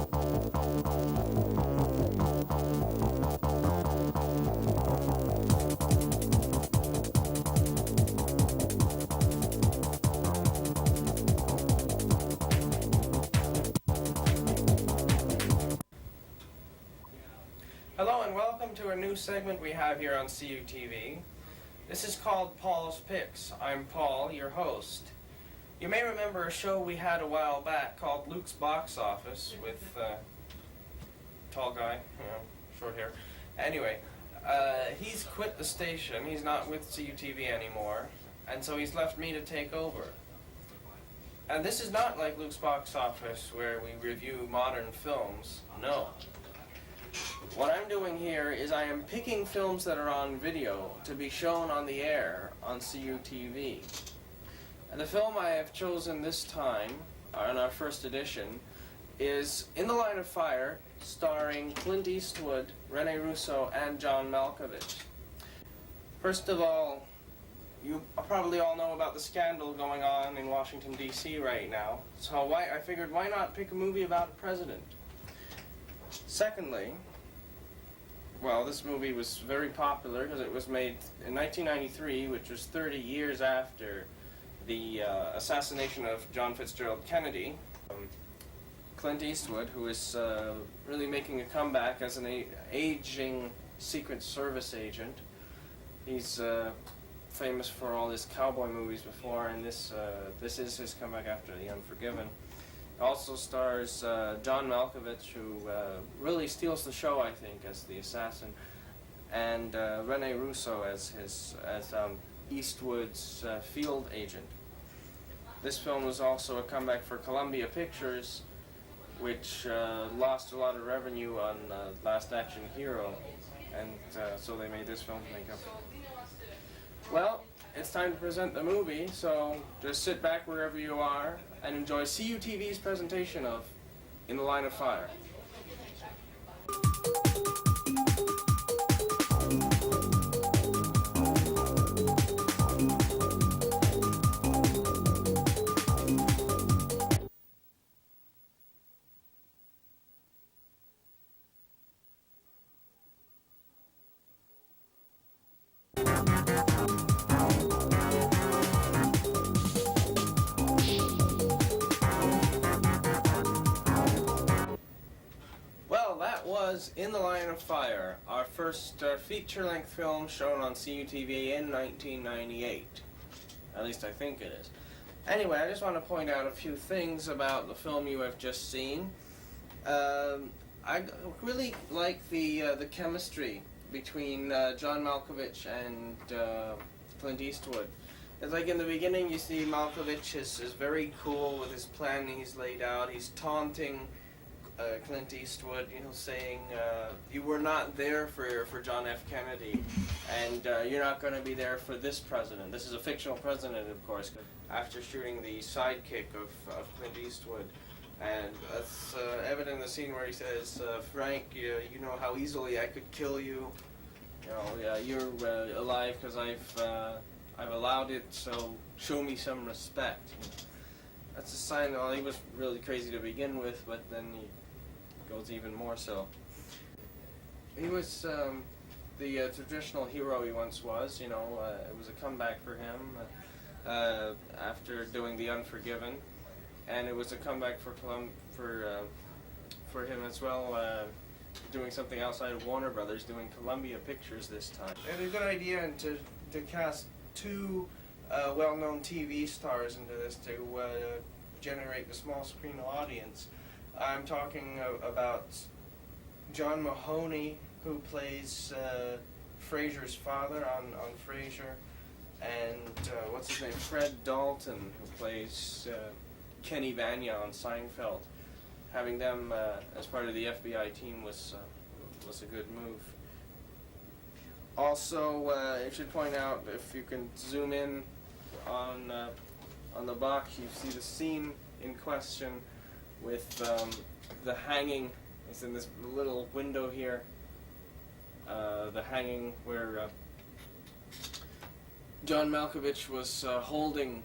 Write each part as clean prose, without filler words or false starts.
Hello and welcome to a new segment we have here on CUTV. This is called Paul's Picks. I'm Paul, your host. You may remember a show we had a while back called Luke's Box Office with tall guy, short hair. Anyway, he's quit the station. He's not with CUTV anymore, and so he's left me to take over. And this is not like Luke's Box Office where we review modern films. No. What I'm doing here is I am picking films that are on video to be shown on the air on CUTV. And the film I have chosen this time, on our first edition, is In the Line of Fire, starring Clint Eastwood, Rene Russo, and John Malkovich. First of all, you probably all know about the scandal going on in Washington, D.C. right now, so I figured why not pick a movie about a president? Secondly, well, this movie was very popular because it was made in 1993, which was 30 years after the assassination of John Fitzgerald Kennedy. Clint Eastwood, who is really making a comeback as an aging Secret Service agent. He's famous for all his cowboy movies before, and this is his comeback after The Unforgiven. Also stars John Malkovich, who really steals the show, I think, as the assassin, and Rene Russo as Eastwood's field agent. This film was also a comeback for Columbia Pictures, which lost a lot of revenue on Last Action Hero, and so they made this film to make up. Well, it's time to present the movie, so just sit back wherever you are and enjoy CUTV's presentation of In the Line of Fire. Was In the Line of Fire, our first feature-length film shown on CUTV in 1998. At least I think it is. Anyway, I just want to point out a few things about the film you have just seen. I really like the chemistry between John Malkovich and Clint Eastwood. It's like in the beginning you see Malkovich is very cool with his plan he's laid out. He's taunting Clint Eastwood, saying, you were not there for John F. Kennedy, and you're not going to be there for this president. This is a fictional president, of course, after shooting the sidekick of Clint Eastwood. And that's evident in the scene where he says, Frank, you know how easily I could kill you. You're alive because I've allowed it, so show me some respect. That's a sign that, well, he was really crazy to begin with, but then he goes even more so. He was the traditional hero he once was, it was a comeback for him after doing The Unforgiven, and it was a comeback for him as well, doing something outside of Warner Brothers, doing Columbia Pictures this time. They had a good idea to cast two well-known TV stars into this to generate the small screen audience. I'm talking about John Mahoney, who plays Frasier's father on Frasier, and what's his name, Fred Dalton, who plays Kenny Vanya on Seinfeld. Having them as part of the FBI team was a good move. Also, I should point out, if you can zoom in on the box, you see the scene in question with the hanging. It's in this little window here. The hanging where John Malkovich was holding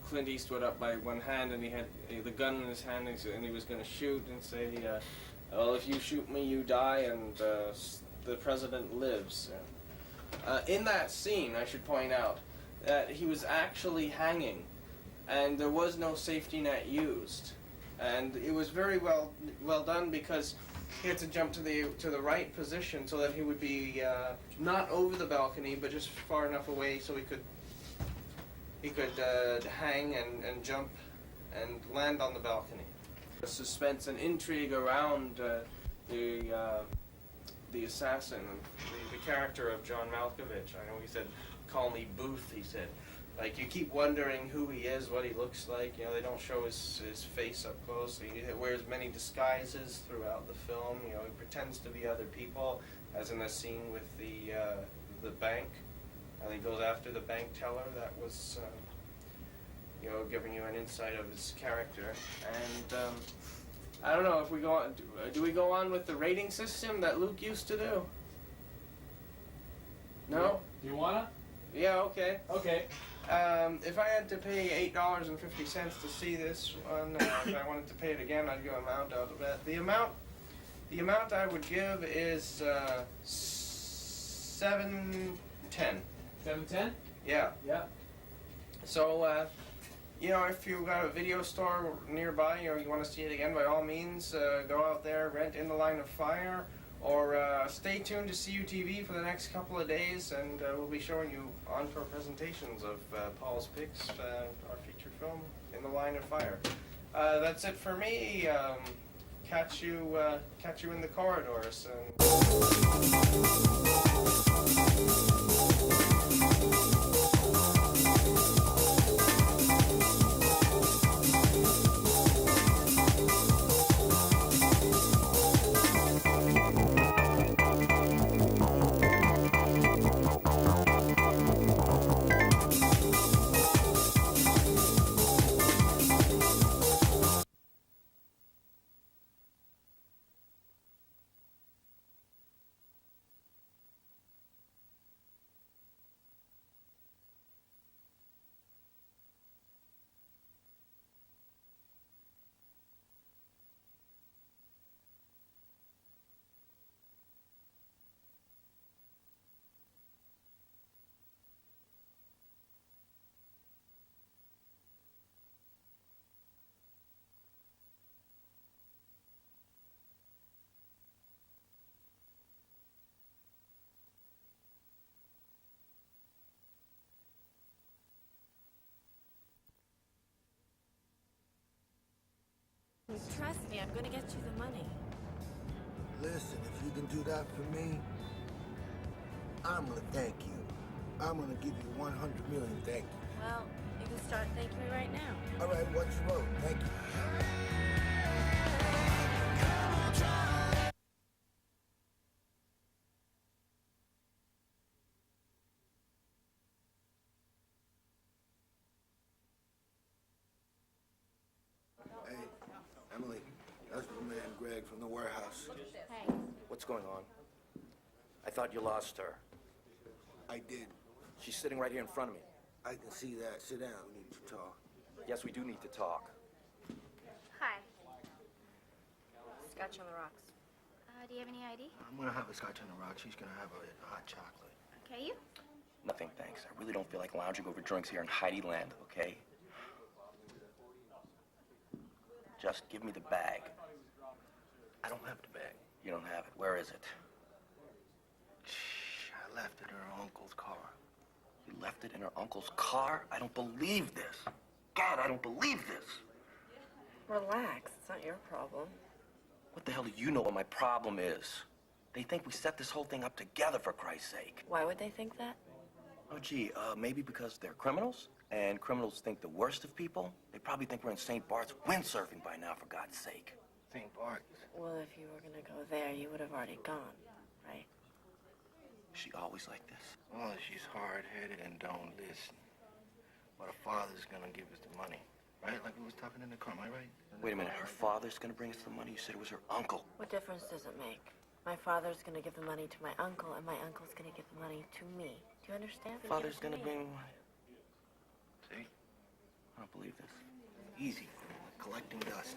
Clint Eastwood up by one hand, and he had the gun in his hand, and he was going to shoot and say, well, if you shoot me, you die, and the president lives. In that scene, I should point out that he was actually hanging, and there was no safety net used. And it was very well done, because he had to jump to the right position so that he would be not over the balcony, but just far enough away so he could hang and jump and land on the balcony. The suspense and intrigue around the assassin, the character of John Malkovich. I know he said, "Call me Booth," he said. Like, you keep wondering who he is, what he looks like. You know, they don't show his face up close. He wears many disguises throughout the film. You know, he pretends to be other people, as in the scene with the bank. And he goes after the bank teller. That was, you know, giving you an insight of his character. And I don't know if we go on. Do we go on with the rating system that Luke used to do? No? Do you wanna? Yeah, okay. Okay. If I had to pay $8.50 to see this one, if I wanted to pay it again, I'd go amount out of that. The amount I would give is $7.10. $7.10? Yeah. Yeah. So, you know, if you got a video store nearby, or you want to see it again, by all means, go out there, rent In the Line of Fire, or stay tuned to CUTV for the next couple of days, and we'll be showing you encore presentations of Paul's picks, our feature film, In the Line of Fire. That's it for me. Catch you in the corridors. Trust me, I'm gonna get you the money. Listen, if you can do that for me, I'm gonna thank you. I'm gonna give you 100 million thank you. Well, you can start thanking me right now. All right, what's your vote? Thank you. Hey, Emily, that's my man Greg from the warehouse. Hey. What's going on? I thought you lost her. I did. She's sitting right here in front of me. I can see that. Sit down. We need to talk. Yes, we do need to talk. Hi. Scotch on the rocks. Do you have any ID? I'm gonna have a scotch on the rocks. She's gonna have a hot chocolate. Okay, you? Nothing, thanks. I really don't feel like lounging over drinks here in Heidi Land, okay? Just give me the bag. I don't have the bag. You don't have it. Where is it? Shh, I left it in her uncle's car. You left it in her uncle's car? I don't believe this. God, I don't believe this. Relax. It's not your problem. What the hell do you know what my problem is? They think we set this whole thing up together, for Christ's sake. Why would they think that? Oh, gee, maybe because they're criminals, and criminals think the worst of people. They probably think we're in St. Bart's windsurfing by now, for God's sake. St. Bart's. Well, if you were gonna go there, you would have already gone, right? Is she always like this? Well, she's hard-headed and don't listen. But her father's gonna give us the money, right? Like we was talking in the car, am I right? Wait a minute, her father's gonna bring us the money? You said it was her uncle. What difference does it make? My father's gonna give the money to my uncle, and my uncle's gonna give the money to me. Do you understand? Father's gonna bring... See? Oh, don't believe this. Easy, collecting dust.